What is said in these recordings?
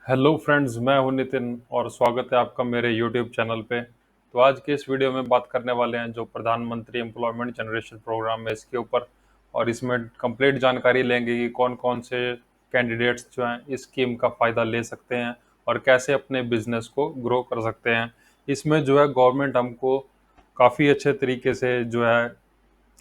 Hello friends, मैं हूं नितिन और स्वागत है आपका मेरे यूट्यूब चैनल पे। तो आज के इस वीडियो में बात करने वाले हैं जो प्रधानमंत्री एम्प्लॉयमेंट जनरेशन प्रोग्राम है इसके ऊपर। और इसमें कंप्लीट जानकारी लेंगे कि कौन कौन से कैंडिडेट्स जो हैं इस स्कीम का फ़ायदा ले सकते हैं और कैसे अपने बिजनेस को ग्रो कर सकते हैं। इसमें जो है गवर्नमेंट हमको काफ़ी अच्छे तरीके से जो है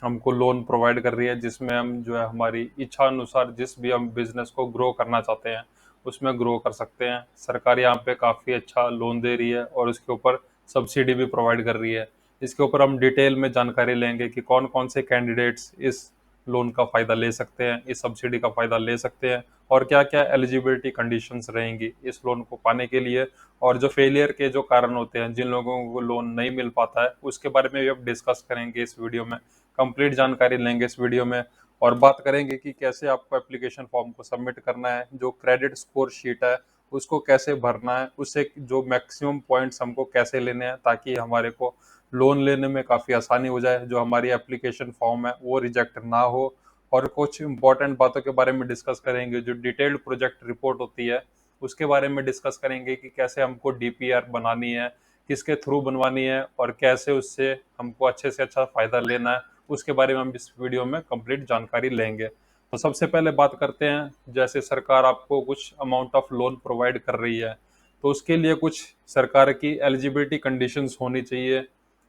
हमको लोन प्रोवाइड कर रही है, जिसमें हम जो है हमारी इच्छा अनुसार जिस भी हम बिजनेस को ग्रो करना चाहते हैं उसमें ग्रो कर सकते हैं। सरकार यहाँ पे काफ़ी अच्छा लोन दे रही है और उसके ऊपर सब्सिडी भी प्रोवाइड कर रही है। इसके ऊपर हम डिटेल में जानकारी लेंगे कि कौन कौन से कैंडिडेट्स इस लोन का फ़ायदा ले सकते हैं, इस सब्सिडी का फ़ायदा ले सकते हैं और क्या क्या एलिजिबिलिटी कंडीशंस रहेंगी इस लोन को पाने के लिए। और जो फेलियर के जो कारण होते हैं, जिन लोगों को लोन नहीं मिल पाता है, उसके बारे में भी अब डिस्कस करेंगे इस वीडियो में। कंप्लीट जानकारी लेंगे इस वीडियो में और बात करेंगे कि कैसे आपको एप्लीकेशन फॉर्म को सबमिट करना है, जो क्रेडिट स्कोर शीट है उसको कैसे भरना है, उससे जो मैक्सिमम पॉइंट्स हमको कैसे लेने हैं ताकि हमारे को लोन लेने में काफ़ी आसानी हो जाए, जो हमारी एप्लीकेशन फॉर्म है वो रिजेक्ट ना हो। और कुछ इंपॉर्टेंट बातों के बारे में डिस्कस करेंगे, जो डिटेल्ड प्रोजेक्ट रिपोर्ट होती है उसके बारे में डिस्कस करेंगे कि कैसे हमको डीपीआर बनानी है, किसके थ्रू बनवानी है और कैसे उससे हमको अच्छे से अच्छा फ़ायदा लेना है। उसके बारे में हम इस वीडियो में कंप्लीट जानकारी लेंगे। तो सबसे पहले बात करते हैं, जैसे सरकार आपको कुछ अमाउंट ऑफ लोन प्रोवाइड कर रही है तो उसके लिए कुछ सरकार की एलिजिबिलिटी कंडीशंस होनी चाहिए।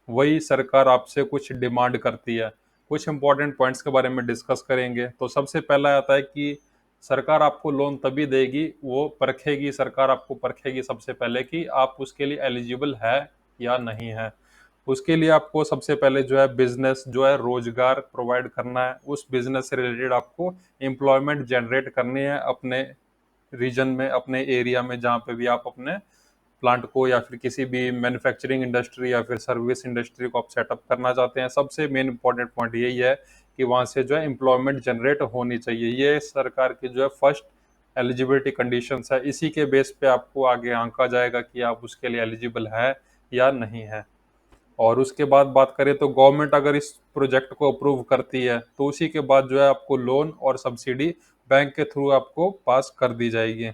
वही सरकार आपसे कुछ डिमांड करती है। कुछ इंपॉर्टेंट पॉइंट्स के बारे में डिस्कस करेंगे। तो सबसे पहला आता है कि सरकार आपको लोन तभी देगी, वो परखेगी, सरकार आपको परखेगी सबसे पहले कि आप उसके लिए एलिजिबल है या नहीं है। उसके लिए आपको सबसे पहले जो है बिजनेस जो है रोजगार प्रोवाइड करना है, उस बिजनेस से रिलेटेड आपको एम्प्लॉयमेंट जनरेट करनी है अपने रीजन में, अपने एरिया में, जहाँ पे भी आप अपने प्लांट को या फिर किसी भी मैन्युफैक्चरिंग इंडस्ट्री या फिर सर्विस इंडस्ट्री को आप सेटअप करना चाहते हैं। सबसे मेन इंपॉर्टेंट पॉइंट यही है कि वहाँ से जो है एम्प्लॉयमेंट जनरेट होनी चाहिए। ये सरकार की जो है फर्स्ट एलिजिबिलिटी कंडीशंस है। इसी के बेस पे आपको आगे आंका जाएगा कि आप उसके लिए एलिजिबल है या नहीं है। और उसके बाद बात करें तो गवर्नमेंट अगर इस प्रोजेक्ट को अप्रूव करती है तो उसी के बाद जो है आपको लोन और सब्सिडी बैंक के थ्रू आपको पास कर दी जाएगी।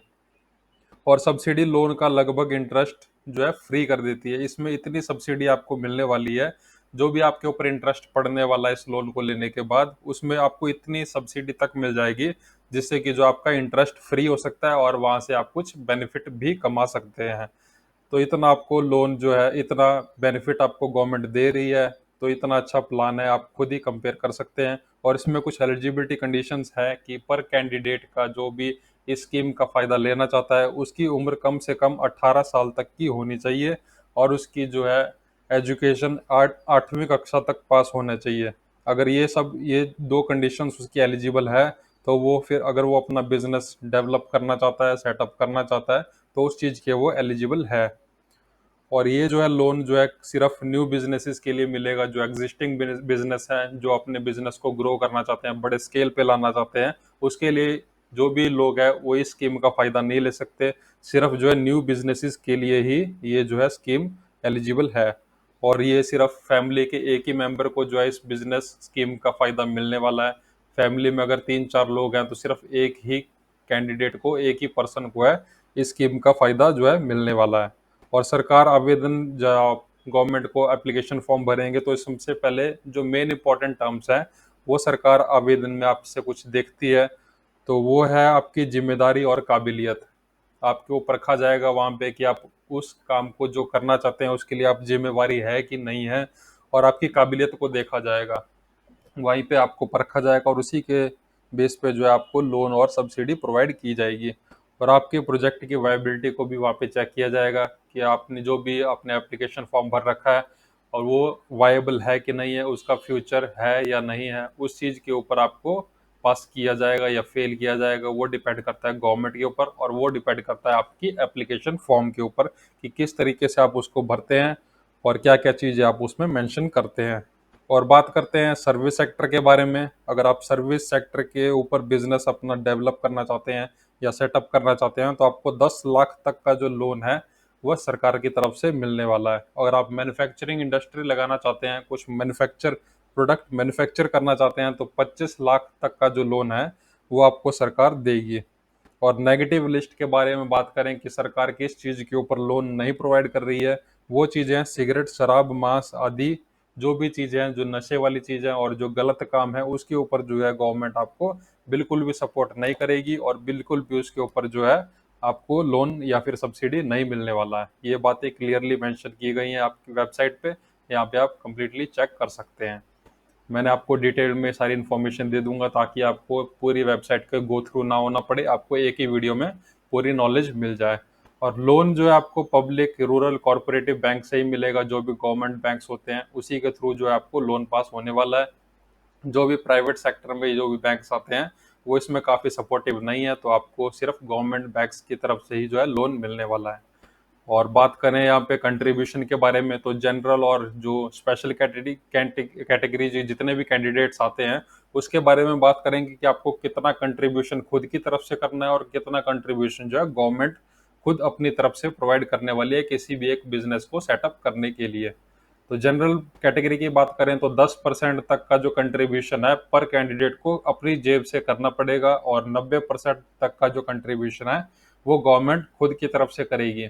और सब्सिडी लोन का लगभग इंटरेस्ट जो है फ्री कर देती है। इसमें इतनी सब्सिडी आपको मिलने वाली है, जो भी आपके ऊपर इंटरेस्ट पड़ने वाला है इस लोन को लेने के बाद, उसमें आपको इतनी सब्सिडी तक मिल जाएगी जिससे कि जो आपका इंटरेस्ट फ्री हो सकता है और वहां से आप कुछ बेनिफिट भी कमा सकते हैं। तो इतना आपको लोन जो है, इतना बेनिफिट आपको गवर्नमेंट दे रही है, तो इतना अच्छा प्लान है, आप खुद ही कंपेयर कर सकते हैं। और इसमें कुछ एलिजिबिलिटी कंडीशंस है कि पर कैंडिडेट का जो भी इस स्कीम का फ़ायदा लेना चाहता है उसकी उम्र कम से कम 18 साल तक की होनी चाहिए और उसकी जो है एजुकेशन 8वीं कक्षा तक पास होना चाहिए। अगर ये दो कंडीशंस उसकी एलिजिबल है तो वो फिर अगर वो अपना बिजनेस डेवलप करना चाहता है, सेटअप करना चाहता है, तो उस चीज़ के वो एलिजिबल है। और ये जो है लोन जो है सिर्फ न्यू बिजनेसेस के लिए मिलेगा, जो एग्जिस्टिंग बिजनेस है, जो अपने बिजनेस को ग्रो करना चाहते हैं, बड़े स्केल पे लाना चाहते हैं, उसके लिए जो भी लोग हैं वो इस स्कीम का फायदा नहीं ले सकते। सिर्फ जो है न्यू बिजनेसेस के लिए ही ये जो है स्कीम एलिजिबल है। और ये सिर्फ फैमिली के एक ही मेंबर को जो है इस बिजनेस स्कीम का फायदा मिलने वाला है। फैमिली में अगर 3-4 लोग हैं तो सिर्फ एक ही कैंडिडेट को, एक ही पर्सन को है इस स्कीम का फायदा जो है मिलने वाला है। और सरकार आवेदन जब गवर्नमेंट को एप्लीकेशन फॉर्म भरेंगे तो सबसे पहले जो मेन इंपॉर्टेंट टर्म्स हैं वो सरकार आवेदन में आपसे कुछ देखती है। तो वो है आपकी जिम्मेदारी और काबिलियत। आपको परखा जाएगा वहाँ पे कि आप उस काम को जो करना चाहते हैं उसके लिए आप जिम्मेवारी है कि नहीं है, और आपकी काबिलियत को देखा जाएगा। वहीं पे आपको परखा जाएगा और उसी के बेस पे जो है आपको लोन और सब्सिडी प्रोवाइड की जाएगी। और आपके प्रोजेक्ट की वायबिलिटी को भी वहाँ पे चेक किया जाएगा कि आपने जो भी अपने एप्लीकेशन फॉर्म भर रखा है और वो वायबल है कि नहीं है, उसका फ्यूचर है या नहीं है, उस चीज़ के ऊपर आपको पास किया जाएगा या फेल किया जाएगा, वो डिपेंड करता है गवर्नमेंट के ऊपर और वो डिपेंड करता है आपकी एप्लीकेशन फॉर्म के ऊपर कि किस तरीके से आप उसको भरते हैं और क्या क्या चीज़ें आप उसमें मेंशन करते हैं। और बात करते हैं सर्विस सेक्टर के बारे में। अगर आप सर्विस सेक्टर के ऊपर बिजनेस अपना डेवलप करना चाहते हैं या सेटअप करना चाहते हैं तो आपको 10 लाख तक का जो लोन है वह सरकार की तरफ से मिलने वाला है। अगर आप मैन्युफैक्चरिंग इंडस्ट्री लगाना चाहते हैं, कुछ प्रोडक्ट मैन्युफैक्चर करना चाहते हैं, तो 25 लाख तक का जो लोन है वो आपको सरकार देगी। और नेगेटिव लिस्ट के बारे में बात करें कि सरकार किस चीज़ के ऊपर लोन नहीं प्रोवाइड कर रही है, वो चीज़ें हैं सिगरेट, शराब, मांस आदि जो भी चीज़ें हैं, जो नशे वाली चीज़ें हैं और जो गलत काम है, उसके ऊपर जो है गवर्नमेंट आपको बिल्कुल भी सपोर्ट नहीं करेगी और बिल्कुल भी उसके ऊपर जो है आपको लोन या फिर सब्सिडी नहीं मिलने वाला है। ये बातें क्लियरली मेंशन की गई हैं आपकी वेबसाइट पे, यहाँ पे आप कंप्लीटली चेक कर सकते हैं। मैंने आपको डिटेल में सारी इन्फॉर्मेशन दे दूंगा ताकि आपको पूरी वेबसाइट का गो थ्रू ना होना पड़े, आपको एक ही वीडियो में पूरी नॉलेज मिल जाए। और लोन जो है आपको पब्लिक रूरल कॉर्पोरेटिव बैंक से ही मिलेगा, जो भी गवर्नमेंट बैंक्स होते हैं उसी के थ्रू जो है आपको लोन पास होने वाला है। जो भी प्राइवेट सेक्टर में जो भी बैंक्स आते हैं वो इसमें काफ़ी सपोर्टिव नहीं है, तो आपको सिर्फ गवर्नमेंट बैंक्स की तरफ से ही जो है लोन मिलने वाला है। और बात करें यहाँ पे कंट्रीब्यूशन के बारे में, तो जनरल और जो स्पेशल कैटेगरी जितने भी कैंडिडेट्स आते हैं उसके बारे में बात करेंगे कि आपको कितना कंट्रीब्यूशन खुद की तरफ से करना है और कितना कंट्रीब्यूशन जो है गवर्नमेंट खुद अपनी तरफ से प्रोवाइड करने वाली है किसी भी एक बिजनेस को सेटअप करने के लिए। तो जनरल कैटेगरी की बात करें तो 10% तक का जो कंट्रीब्यूशन है पर कैंडिडेट को अपनी जेब से करना पड़ेगा और 90% तक का जो कंट्रीब्यूशन है वो गवर्नमेंट खुद की तरफ से करेगी।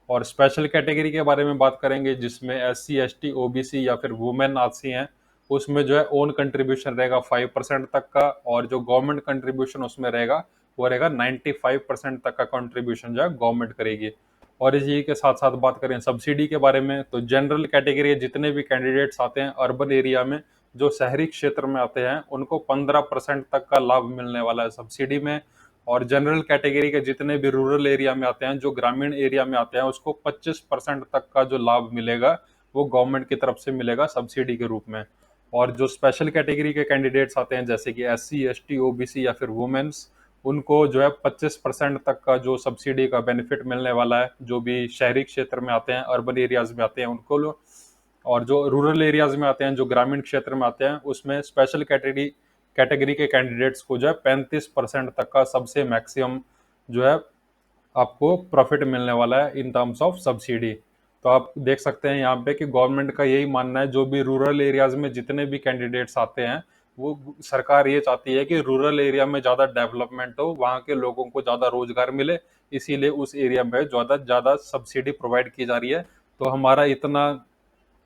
और स्पेशल कैटेगरी के बारे में बात करेंगे जिसमें SC ST OBC या फिर वुमेन आती हैं, उसमें जो है ओन कंट्रीब्यूशन रहेगा 5% तक का और जो गवर्नमेंट कंट्रीब्यूशन उसमें रहेगा वो रहेगा 95% तक का कंट्रीब्यूशन जो है गवर्नमेंट करेगी। और इसी के साथ साथ बात करें सब्सिडी के बारे में, तो जनरल कैटेगरी जितने भी कैंडिडेट्स आते हैं अर्बन एरिया में, जो शहरी क्षेत्र में आते हैं उनको 15% तक का लाभ मिलने वाला है सब्सिडी में। और जनरल कैटेगरी के जितने भी रूरल एरिया में आते हैं, जो ग्रामीण एरिया में आते हैं, उसको 25% तक का जो लाभ मिलेगा वो गवर्नमेंट की तरफ से मिलेगा सब्सिडी के रूप में। और जो स्पेशल कैटेगरी के कैंडिडेट्स आते हैं जैसे कि SC ST OBC या फिर वुमेन्स, उनको जो है 25% तक का जो सब्सिडी का बेनिफिट मिलने वाला है, जो भी शहरी क्षेत्र में आते हैं अर्बन एरियाज में आते हैं उनको और जो रूरल एरियाज में आते हैं, जो ग्रामीण क्षेत्र में आते हैं, उसमें स्पेशल कैटेगरी के कैंडिडेट्स को जो है 35% तक का सबसे मैक्सिमम जो है आपको प्रॉफिट मिलने वाला है इन टर्म्स ऑफ सब्सिडी। तो आप देख सकते हैं यहाँ पे कि गवर्नमेंट का यही मानना है, जो भी रूरल एरियाज में जितने भी कैंडिडेट्स आते हैं वो सरकार ये चाहती है कि रूरल एरिया में ज़्यादा डेवलपमेंट हो, वहाँ के लोगों को ज़्यादा रोजगार मिले, इसीलिए उस एरिया में ज़्यादा ज़्यादा सब्सिडी प्रोवाइड की जा रही है। तो हमारा इतना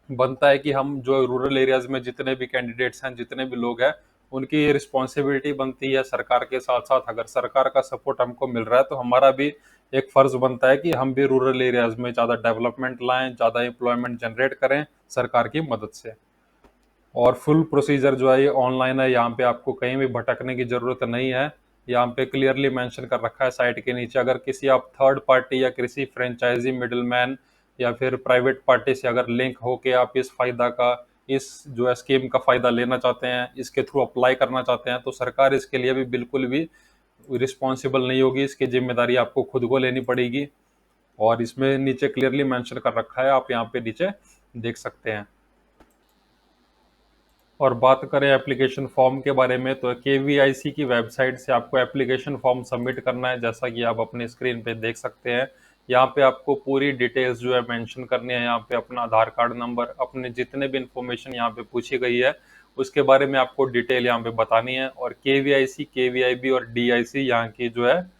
बनता है कि हम जो रूरल एरियाज में जितने भी कैंडिडेट्स हैं, जितने भी लोग हैं, उनकी ये रिस्पॉन्सिबिलिटी बनती है सरकार के साथ साथ, अगर सरकार का सपोर्ट हमको मिल रहा है तो हमारा भी एक फर्ज बनता है कि हम भी रूरल एरियाज में ज़्यादा डेवलपमेंट लाएं, ज़्यादा एम्प्लॉयमेंट जनरेट करें सरकार की मदद से। और फुल प्रोसीजर जो है ये ऑनलाइन है, यहाँ पे आपको कहीं भी भटकने की ज़रूरत नहीं है। यहाँ पे क्लियरली मेंशन कर रखा है साइट के नीचे, अगर किसी आप थर्ड पार्टी या किसी फ्रेंचाइजी मिडलमैन या फिर प्राइवेट पार्टी से अगर लिंक होके आप इस फायदा का, इस जो है स्कीम का फायदा लेना चाहते हैं, इसके थ्रू अप्लाई करना चाहते हैं, तो सरकार इसके लिए भी बिल्कुल भी रिस्पॉन्सिबल नहीं होगी, इसकी जिम्मेदारी आपको खुद को लेनी पड़ेगी। और इसमें नीचे क्लियरली मेंशन कर रखा है, आप यहाँ पे नीचे देख सकते हैं। और बात करें एप्लीकेशन फॉर्म के बारे में, तो KVIC की वेबसाइट से आपको एप्लीकेशन फॉर्म सबमिट करना है, जैसा कि आप अपने स्क्रीन पे देख सकते हैं। यहाँ पे आपको पूरी डिटेल्स जो है मेंशन करनी है, यहाँ पे अपना आधार कार्ड नंबर, अपने जितने भी इंफॉर्मेशन यहाँ पे पूछी गई है उसके बारे में आपको डिटेल यहाँ पे बतानी है। और KVIC KVIB और DIC यहाँ की जो है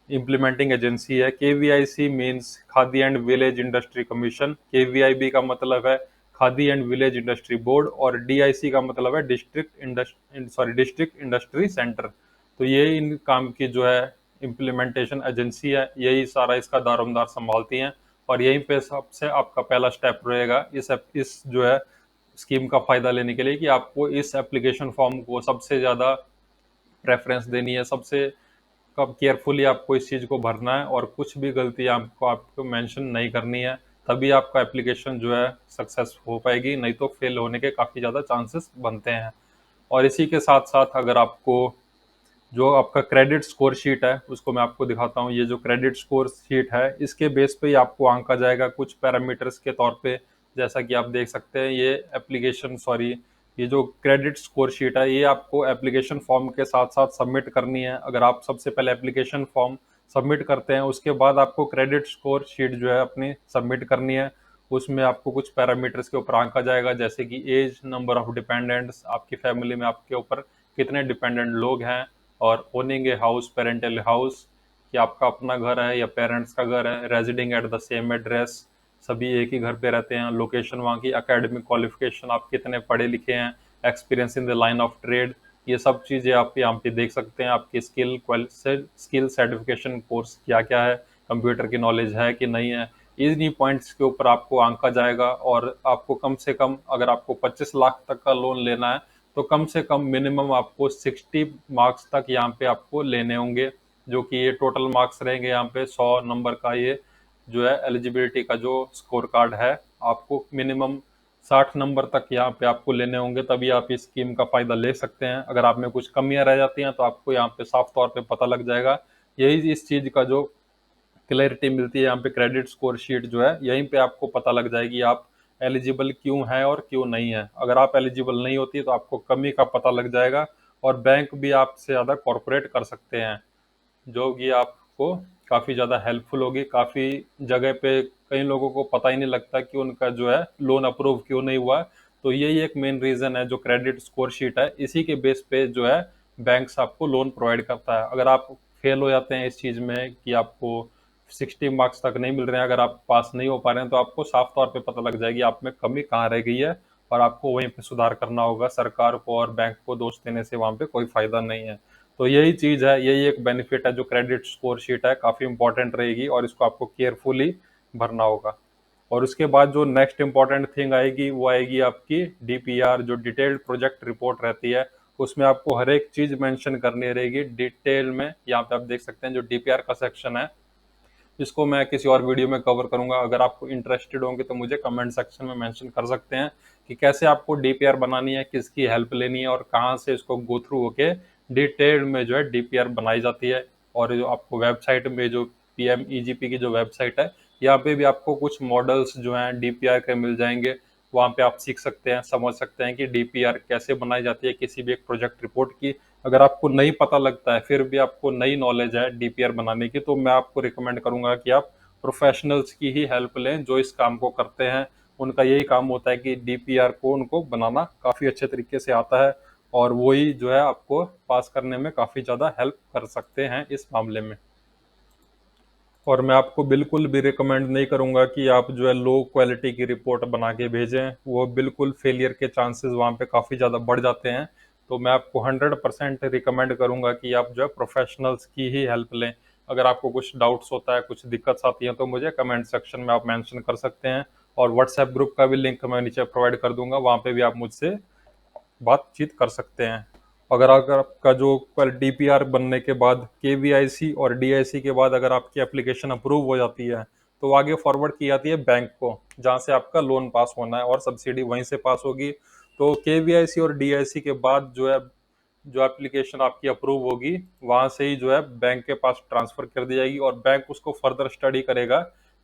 इम्प्लीमेंटिंग एजेंसी है। KVIC means khadi and village industry commission, KVIB का मतलब है khadi and village industry board और DIC का मतलब है डिस्ट्रिक्ट इंडस्ट्री सेंटर। तो ये इन काम की जो है इम्प्लीमेंटेशन एजेंसी है, यही सारा इसका दारोमदार संभालती हैं। और यहीं पे सबसे आपका पहला स्टेप रहेगा इस जो है स्कीम का फायदा लेने के लिए, कि आपको इस एप्लीकेशन फॉर्म को सबसे ज़्यादा प्रेफरेंस देनी है, सबसे कब केयरफुली आपको इस चीज़ को भरना है और कुछ भी गलती आपको मेंशन नहीं करनी है, तभी आपका एप्लीकेशन जो है सक्सेस हो पाएगी, नहीं तो फेल होने के काफ़ी ज़्यादा चांसेस बनते हैं। और इसी के साथ साथ अगर आपको जो आपका क्रेडिट स्कोर शीट है उसको मैं आपको दिखाता हूँ। ये जो क्रेडिट स्कोर शीट है इसके बेस पे ही आपको आंका जाएगा कुछ पैरामीटर्स के तौर पे, जैसा कि आप देख सकते हैं। ये जो क्रेडिट स्कोर शीट है ये आपको एप्लीकेशन फॉर्म के साथ साथ सबमिट करनी है। अगर आप सबसे पहले एप्लीकेशन फॉर्म सबमिट करते हैं उसके बाद आपको क्रेडिट स्कोर शीट जो है अपनी सबमिट करनी है। उसमें आपको कुछ पैरामीटर्स के ऊपर आंका जाएगा, जैसे कि एज, नंबर ऑफ डिपेंडेंट्स, आपकी फैमिली में आपके ऊपर कितने डिपेंडेंट लोग हैं, और owning a house, parental house, कि आपका अपना घर है या पेरेंट्स का घर है, residing at the same address, सभी एक ही घर पे रहते हैं, लोकेशन वहाँ की, एकेडमिक क्वालिफिकेशन, आप कितने पढ़े लिखे हैं, experience in the line of trade, ये सब चीज़ें आप यहाँ पे देख सकते हैं। आपकी स्किल सर्टिफिकेशन कोर्स क्या क्या है, कंप्यूटर की नॉलेज है कि नहीं है, इन्हीं पॉइंट्स के ऊपर आपको आंका जाएगा। और आपको कम से कम, अगर आपको 25 लाख तक का लोन लेना है तो कम से कम मिनिमम आपको 60 मार्क्स तक यहाँ पे आपको लेने होंगे, जो कि ये टोटल मार्क्स रहेंगे यहाँ पे 100 नंबर का। ये जो है एलिजिबिलिटी का जो स्कोर कार्ड है, आपको मिनिमम 60 नंबर तक यहाँ पे आपको लेने होंगे, तभी आप इस स्कीम का फायदा ले सकते हैं। अगर आप में कुछ कमियां रह जाती हैं तो आपको यहाँ पे साफ तौर पे पता लग जाएगा। यही इस चीज का जो क्लैरिटी मिलती है यहाँ पे, क्रेडिट स्कोर शीट जो है, यहीं पे आपको पता लग जाएगी आप एलिजिबल क्यों है और क्यों नहीं है। अगर आप एलिजिबल नहीं होती तो आपको कमी का पता लग जाएगा, और बैंक भी आपसे ज़्यादा कॉरपोरेट कर सकते हैं, जो कि आपको काफ़ी ज़्यादा हेल्पफुल होगी। काफ़ी जगह पे कई लोगों को पता ही नहीं लगता कि उनका जो है लोन अप्रूव क्यों नहीं हुआ। तो यही एक मेन रीज़न है, जो क्रेडिट स्कोर शीट है, इसी के बेस पे जो है बैंक्स आपको लोन प्रोवाइड करता है। अगर आप फेल हो जाते हैं इस चीज़ में कि आपको 60 मार्क्स तक नहीं मिल रहे हैं, अगर आप पास नहीं हो पा रहे हैं, तो आपको साफ तौर पे पता लग जाएगी आप में कमी कहाँ रह गई है, और आपको वहीं पे सुधार करना होगा। सरकार को और बैंक को दोष देने से वहाँ पे कोई फायदा नहीं है। तो यही चीज़ है, यही एक बेनिफिट है, जो क्रेडिट स्कोर शीट है काफ़ी इंपॉर्टेंट रहेगी, और इसको आपको केयरफुली भरना होगा। और उसके बाद जो नेक्स्ट इंपॉर्टेंट थिंग आएगी वो आएगी आपकी डीपीआर, जो डिटेल्ड प्रोजेक्ट रिपोर्ट रहती है। उसमें आपको हर एक चीज़ मेंशन करनी रहेगी डिटेल में। यहाँ पे आप देख सकते हैं जो डीपीआर का सेक्शन है, इसको मैं किसी और वीडियो में कवर करूंगा। अगर आपको इंटरेस्टेड होंगे तो मुझे कमेंट सेक्शन में मेंशन कर सकते हैं कि कैसे आपको डीपीआर बनानी है, किसकी हेल्प लेनी है, और कहाँ से इसको गो थ्रू होके डिटेल में जो है डीपीआर बनाई जाती है। और जो आपको वेबसाइट में, जो पीएमईजीपी की जो वेबसाइट है, यहाँ पे भी आपको कुछ मॉडल्स जो हैं डीपीआर के मिल जाएंगे। वहाँ पे आप सीख सकते हैं, समझ सकते हैं कि डीपीआर कैसे बनाई जाती है किसी भी एक प्रोजेक्ट रिपोर्ट की। अगर आपको नहीं पता लगता है, फिर भी आपको नई नॉलेज है डीपीआर बनाने की, तो मैं आपको रिकमेंड करूंगा कि आप प्रोफेशनल्स की ही हेल्प लें जो इस काम को करते हैं। उनका यही काम होता है कि डीपीआर को उनको बनाना काफ़ी अच्छे तरीके से आता है, और वही जो है आपको पास करने में काफ़ी ज़्यादा हेल्प कर सकते हैं इस मामले में। और मैं आपको बिल्कुल भी रिकमेंड नहीं करूंगा कि आप जो है लो क्वालिटी की रिपोर्ट बना के भेजें, वो बिल्कुल फेलियर के चांसेस वहाँ पे काफ़ी ज़्यादा बढ़ जाते हैं। तो मैं आपको 100% रिकमेंड करूंगा कि आप जो है प्रोफेशनल्स की ही हेल्प लें। अगर आपको कुछ डाउट्स होता है, कुछ दिक्कत आती है, तो मुझे कमेंट सेक्शन में आप मेंशन कर सकते हैं। और व्हाट्सएप ग्रुप का भी लिंक मैं नीचे प्रोवाइड कर दूंगा, वहाँ पे भी आप मुझसे बातचीत कर सकते हैं। अगर अगर आपका जो डीपीआर बनने के बाद केवीआईसी और डीआईसी के बाद अगर आपकी एप्लीकेशन अप्रूव हो जाती है, तो आगे फॉरवर्ड की जाती है बैंक को, जहां से आपका लोन पास होना है, और सब्सिडी वहीं से पास होगी। तो केवीआईसी और डीआईसी के बाद जो है, जो एप्लीकेशन आपकी अप्रूव होगी, वहां से ही जो है बैंक के पास ट्रांसफर कर दी जाएगी, और बैंक उसको फर्दर स्टडी करेगा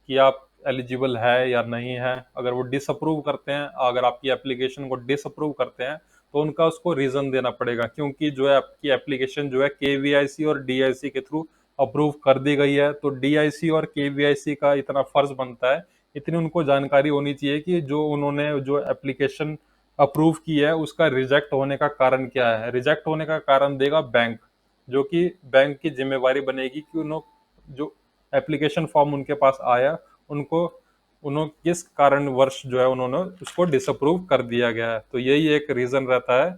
कि आप एलिजिबल है या नहीं है। अगर वो डिसअप्रूव करते हैं, अगर आपकी एप्लीकेशन को डिसअप्रूव करते हैं, तो उनका उसको रीजन देना पड़ेगा, क्योंकि जो है आपकी एप्लीकेशन जो है केवीआईसी और डीआईसी के थ्रू अप्रूव कर दी गई है। तो डीआईसी और केवीआईसी का इतना फर्ज बनता है, इतनी उनको जानकारी होनी चाहिए कि जो उन्होंने जो एप्लीकेशन अप्रूव की है उसका रिजेक्ट होने का कारण क्या है। रिजेक्ट होने का कारण देगा बैंक, जो कि बैंक की जिम्मेवारी बनेगी कि उन्होंने जो एप्लीकेशन फॉर्म उनके पास आया, उनको उन्होंने किस कारण वर्ष जो है उन्होंने उसको डिसअप्रूव कर दिया गया है। तो यही एक रीजन रहता है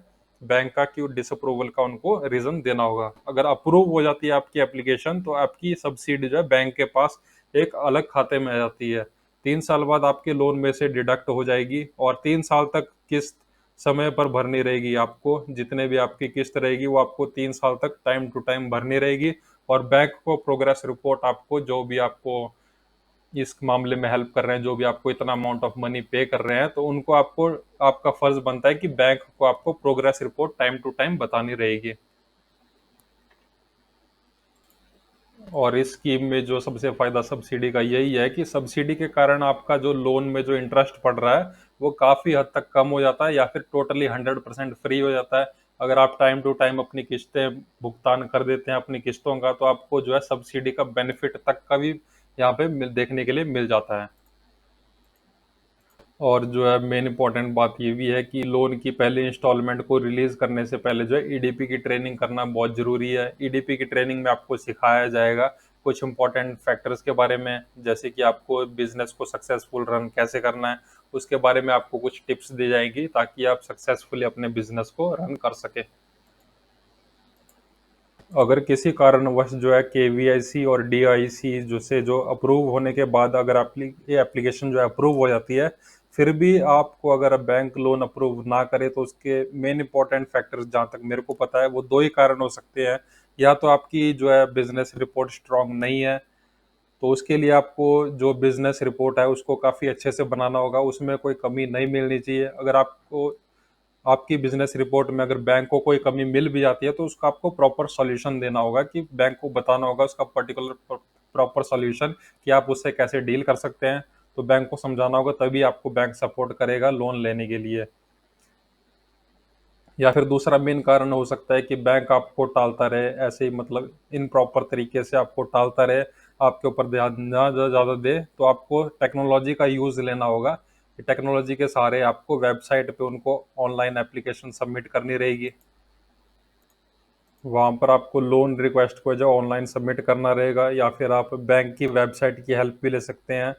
बैंक का कि डिसअप्रूवल का उनको रीजन देना होगा। अगर अप्रूव हो जाती है आपकी एप्लीकेशन, तो आपकी सब्सिडी जो है बैंक के पास एक अलग खाते में आ जाती है। 3 साल बाद आपके लोन में से डिडक्ट हो जाएगी, और 3 साल तक किस्त समय पर भरनी रहेगी। आपको जितने भी आपकी किस्त रहेगी वो आपको 3 साल तक टाइम टू टाइम भरनी रहेगी। और बैंक को प्रोग्रेस रिपोर्ट, आपको जो भी आपको इस मामले में हेल्प कर रहे हैं, जो भी आपको इतना अमाउंट ऑफ मनी पे कर रहे हैं, तो उनको आपको, आपका फर्ज बनता है कि बैंक को आपको progress report time to time बतानी रहेगी। और इस स्कीम में जो सबसे फायदा सब्सिडी का यही है कि सब्सिडी के कारण आपका जो लोन में जो इंटरेस्ट पड़ रहा है वो काफी हद तक कम हो जाता है, या फिर टोटली 100% फ्री हो जाता है। अगर आप टाइम टू टाइम अपनी किस्तें भुगतान कर देते हैं अपनी किस्तों का, तो आपको जो है सब्सिडी का बेनिफिट तक का भी यहाँ पे देखने के लिए मिल जाता है। और जो है मेन इंपॉर्टेंट बात ये भी है कि लोन की पहले इंस्टॉलमेंट को रिलीज करने से पहले जो है ईडीपी की ट्रेनिंग करना बहुत जरूरी है। ईडीपी की ट्रेनिंग में आपको सिखाया जाएगा कुछ इंपॉर्टेंट फैक्टर्स के बारे में, जैसे कि आपको बिजनेस को सक्सेसफुल रन कैसे करना है, उसके बारे में आपको कुछ टिप्स दी जाएंगी ताकि आप सक्सेसफुली अपने बिजनेस को रन कर सके। अगर किसी कारणवश जो है केवीआईसी और डीआईसी जो अप्रूव होने के बाद अगर ये एप्लीकेशन जो है अप्रूव हो जाती है, फिर भी आपको अगर बैंक लोन अप्रूव ना करे तो उसके मेन इंपॉर्टेंट फैक्टर्स जहाँ तक मेरे को पता है वो दो ही कारण हो सकते हैं। या तो आपकी जो है बिजनेस रिपोर्ट स्ट्रांग नहीं है, तो उसके लिए आपको जो बिजनेस रिपोर्ट है उसको काफ़ी अच्छे से बनाना होगा, उसमें कोई कमी नहीं मिलनी चाहिए। अगर आपको आपकी बिजनेस रिपोर्ट में अगर बैंक को कोई कमी मिल भी जाती है तो उसका आपको प्रॉपर सॉल्यूशन देना होगा, कि बैंक को बताना होगा उसका पर्टिकुलर प्रॉपर सॉल्यूशन कि आप उससे कैसे डील कर सकते हैं। तो बैंक को समझाना होगा, तभी आपको बैंक सपोर्ट करेगा लोन लेने के लिए। या फिर दूसरा मेन कारण हो सकता है कि बैंक आपको टालता रहे, ऐसे ही मतलब इन प्रॉपर तरीके से आपको टालता रहे, आपके ऊपर ध्यान ना ज़्यादा दे। तो आपको टेक्नोलॉजी का यूज़ लेना होगा, कि टेक्नोलॉजी के सहारे आपको वेबसाइट पे उनको ऑनलाइन एप्लीकेशन सबमिट करनी रहेगी। वहाँ पर आपको लोन रिक्वेस्ट को जो ऑनलाइन सबमिट करना रहेगा, या फिर आप बैंक की वेबसाइट की हेल्प भी ले सकते हैं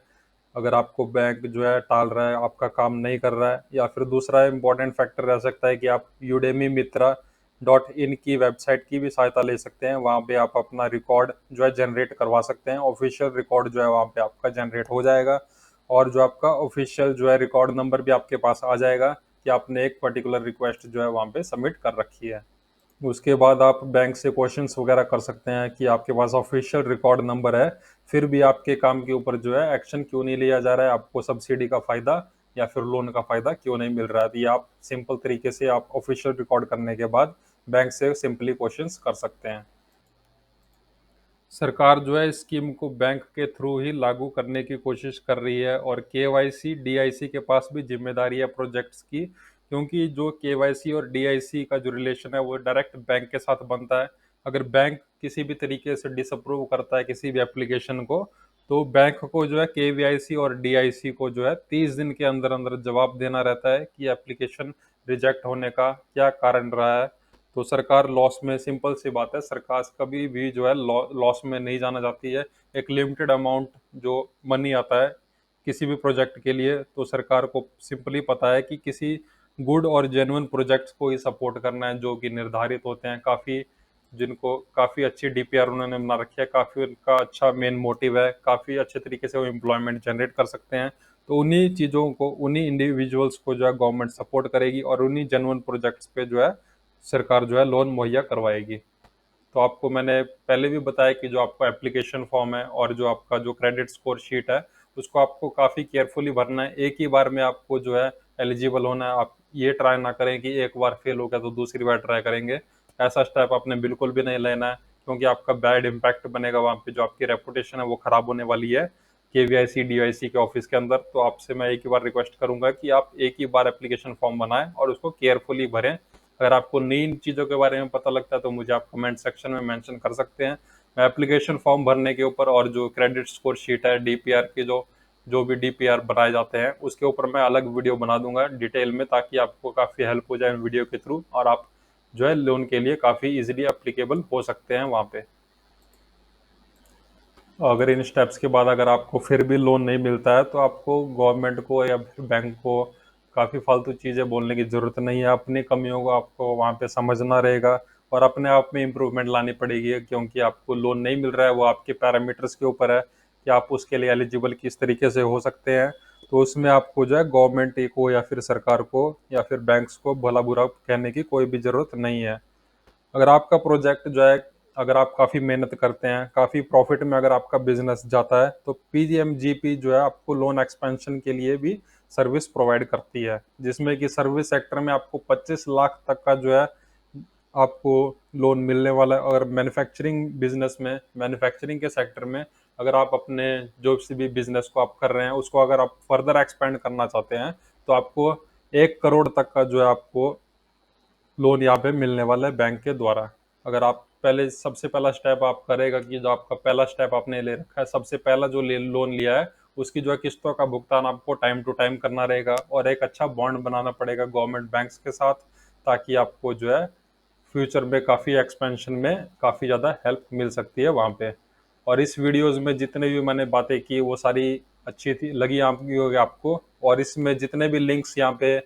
अगर आपको बैंक जो है टाल रहा है, आपका काम नहीं कर रहा है। या फिर दूसरा इंपॉर्टेंट फैक्टर रह सकता है कि आप यूडेमी मित्रा डॉट इन की वेबसाइट की भी सहायता ले सकते हैं। वहाँ पे आप अपना रिकॉर्ड जो है जनरेट करवा सकते हैं, ऑफिशियल रिकॉर्ड जो है वहाँ पे आपका जनरेट हो जाएगा, और जो आपका ऑफिशियल जो है रिकॉर्ड नंबर भी आपके पास आ जाएगा कि आपने एक पर्टिकुलर रिक्वेस्ट जो है वहाँ पे सबमिट कर रखी है। उसके बाद आप बैंक से क्वेश्चंस वगैरह कर सकते हैं कि आपके पास ऑफिशियल रिकॉर्ड नंबर है, फिर भी आपके काम के ऊपर जो है एक्शन क्यों नहीं लिया जा रहा है, आपको सब्सिडी का फ़ायदा या फिर लोन का फ़ायदा क्यों नहीं मिल रहा है। तो ये आप सिंपल तरीके से आप ऑफिशियल रिकॉर्ड करने के बाद बैंक से सिंपली क्वेश्चंस कर सकते हैं। सरकार जो है इस स्कीम को बैंक के थ्रू ही लागू करने की कोशिश कर रही है, और केवाईसी डीआईसी के पास भी जिम्मेदारी है प्रोजेक्ट्स की, क्योंकि जो केवाईसी और डीआईसी का जो रिलेशन है वो डायरेक्ट बैंक के साथ बनता है। अगर बैंक किसी भी तरीके से डिसअप्रूव करता है किसी भी एप्लीकेशन को, तो बैंक को जो है केवीआईसी और डीआईसी को जो है 30 दिन के अंदर अंदर जवाब देना रहता है कि एप्लीकेशन रिजेक्ट होने का क्या कारण रहा है। तो सरकार लॉस में, सिंपल सी बात है, सरकार कभी भी जो है लॉस में नहीं जाना चाहती है। एक लिमिटेड अमाउंट जो मनी आता है किसी भी प्रोजेक्ट के लिए, तो सरकार को सिंपली पता है कि किसी गुड और जेन्युइन प्रोजेक्ट्स को ही सपोर्ट करना है, जो कि निर्धारित होते हैं काफ़ी, जिनको काफ़ी अच्छी डीपीआर उन्होंने बना रखी है, काफ़ी उनका अच्छा मेन मोटिव है, काफ़ी अच्छे तरीके से वो एम्प्लॉयमेंट जनरेट कर सकते हैं। तो उन्हीं चीज़ों को, उन्हीं इंडिविजुअल्स को जो है गवर्नमेंट सपोर्ट करेगी, और उन्हीं जेन्युइन प्रोजेक्ट्स पे जो है सरकार जो है लोन मुहैया करवाएगी। तो आपको मैंने पहले भी बताया कि जो आपका एप्लीकेशन फॉर्म है और जो आपका जो क्रेडिट स्कोर शीट है, उसको आपको काफ़ी केयरफुली भरना है। एक ही बार में आपको जो है एलिजिबल होना है। आप ये ट्राई ना करें कि एक बार फेल हो गया तो दूसरी बार ट्राई करेंगे, ऐसा स्टेप आपने बिल्कुल भी नहीं लेना है, क्योंकि आपका बैड इम्पैक्ट बनेगा, वहाँ पे जो आपकी रेपुटेशन है वो ख़राब होने वाली है केवीआईसी डीआईसी के ऑफिस के अंदर। तो आपसे मैं एक ही बार रिक्वेस्ट करूंगा कि आप एक ही बार एप्लीकेशन फॉर्म बनाएं और उसको केयरफुली भरें। अगर आपको नई इन चीज़ों के बारे में पता लगता है तो मुझे आप कमेंट सेक्शन में मेंशन कर सकते हैं। मैं एप्लीकेशन फॉर्म भरने के ऊपर और जो क्रेडिट स्कोर शीट है, डीपीआर के जो जो भी डीपीआर बनाए जाते हैं उसके ऊपर मैं अलग वीडियो बना दूंगा डिटेल में, ताकि आपको काफ़ी हेल्प हो जाए वीडियो के थ्रू, और आप जो है लोन के लिए काफ़ी इजीली एप्लीकेबल हो सकते हैं वहाँ पे। अगर इन स्टेप्स के बाद अगर आपको फिर भी लोन नहीं मिलता है, तो आपको गवर्नमेंट को या फिर बैंक को काफ़ी फालतू चीज़ें बोलने की ज़रूरत नहीं है। अपनी कमियों को आपको वहाँ पे समझना रहेगा और अपने आप में इम्प्रूवमेंट लानी पड़ेगी, क्योंकि आपको लोन नहीं मिल रहा है, वो आपके पैरामीटर्स के ऊपर है कि आप उसके लिए एलिजिबल किस तरीके से हो सकते हैं। तो उसमें आपको जो है गवर्नमेंट को या फिर सरकार को या फिर बैंक्स को भला बुरा कहने की कोई भी ज़रूरत नहीं है। अगर आपका प्रोजेक्ट जो है, अगर आप काफ़ी मेहनत करते हैं, काफ़ी प्रॉफिट में अगर आपका बिजनेस जाता है, तो पीजीएमजीपी जो है आपको लोन एक्सपेंशन के लिए भी सर्विस प्रोवाइड करती है, जिसमें कि सर्विस सेक्टर में आपको 25 लाख तक का जो है आपको लोन मिलने वाला है। अगर मैन्युफैक्चरिंग बिजनेस में, मैन्युफैक्चरिंग के सेक्टर में अगर आप अपने जो भी बिजनेस को आप कर रहे हैं उसको अगर आप फर्दर एक्सपेंड करना चाहते हैं, तो आपको 1 करोड़ तक का जो है आपको लोन यहाँ पे मिलने वाला है बैंक के द्वारा। अगर आप पहले, सबसे पहला स्टेप आप करेगा कि जो आपका पहला स्टेप आपने ले रखा है, सबसे पहला जो लोन लिया है उसकी जो है किस्तों का भुगतान आपको टाइम टू टाइम करना रहेगा, और एक अच्छा बॉन्ड बनाना पड़ेगा गवर्नमेंट बैंक्स के साथ, ताकि आपको जो है फ्यूचर में काफ़ी एक्सपेंशन में काफ़ी ज़्यादा हेल्प मिल सकती है वहाँ पे। और इस वीडियोस में जितने भी मैंने बातें की वो सारी अच्छी थी लगी आपकी होगी आपको। और इसमें जितने भी लिंक्स यहाँ पे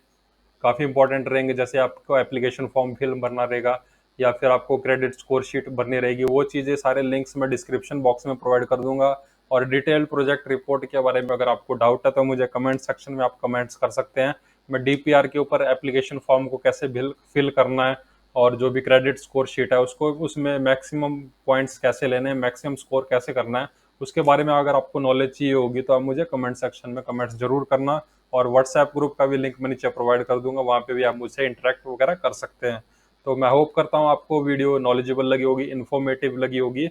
काफ़ी इंपॉर्टेंट रहेंगे, जैसे आपको एप्लीकेशन फॉर्म फिल भरना रहेगा या फिर आपको क्रेडिट स्कोर शीट भरनी रहेगी, वो चीज़ें सारे लिंक्स मैं डिस्क्रिप्शन बॉक्स में प्रोवाइड कर दूंगा। और डिटेल प्रोजेक्ट रिपोर्ट के बारे में अगर आपको डाउट है तो मुझे कमेंट सेक्शन में आप कमेंट्स कर सकते हैं। मैं डीपीआर के ऊपर एप्लीकेशन फॉर्म को कैसे फिल करना है और जो भी क्रेडिट स्कोर शीट है उसको उसमें मैक्सिमम पॉइंट्स कैसे लेने हैं, मैक्सिमम स्कोर कैसे करना है, उसके बारे में अगर आपको नॉलेज चाहिए होगी तो आप मुझे कमेंट सेक्शन में कमेंट्स जरूर करना। और व्हाट्सएप ग्रुप का भी लिंक मैं नीचे प्रोवाइड कर दूंगा, वहाँ पे भी आप मुझसे इंटरेक्ट वगैरह कर सकते हैं। तो मैं होप करता हूँ आपको वीडियो नॉलेजेबल लगी होगी, इन्फॉर्मेटिव लगी होगी।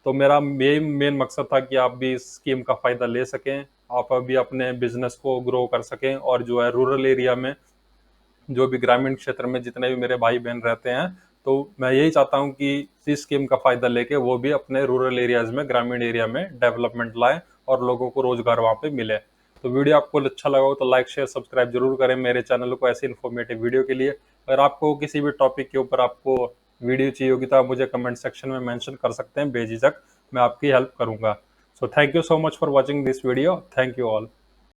तो मेरा मेन मकसद था कि आप भी इस स्कीम का फ़ायदा ले सकें, आप अभी अपने बिजनेस को ग्रो कर सकें, और जो है रूरल एरिया में, जो भी ग्रामीण क्षेत्र में जितने भी मेरे भाई बहन रहते हैं, तो मैं यही चाहता हूँ कि इस स्कीम का फ़ायदा लेके वो भी अपने रूरल एरियाज़ में, ग्रामीण एरिया में डेवलपमेंट लाएं और लोगों को रोज़गार वहाँ पे मिले। तो वीडियो आपको अच्छा लगा हो तो लाइक शेयर सब्सक्राइब जरूर करें मेरे चैनल को ऐसे इन्फॉर्मेटिव वीडियो के लिए। अगर आपको किसी भी टॉपिक के ऊपर आपको वीडियो चाहिए होगी तो आप मुझे कमेंट सेक्शन में मेंशन कर सकते हैं बेझिझक, मैं आपकी हेल्प करूंगा। So thank you so much for watching this video, thank you all.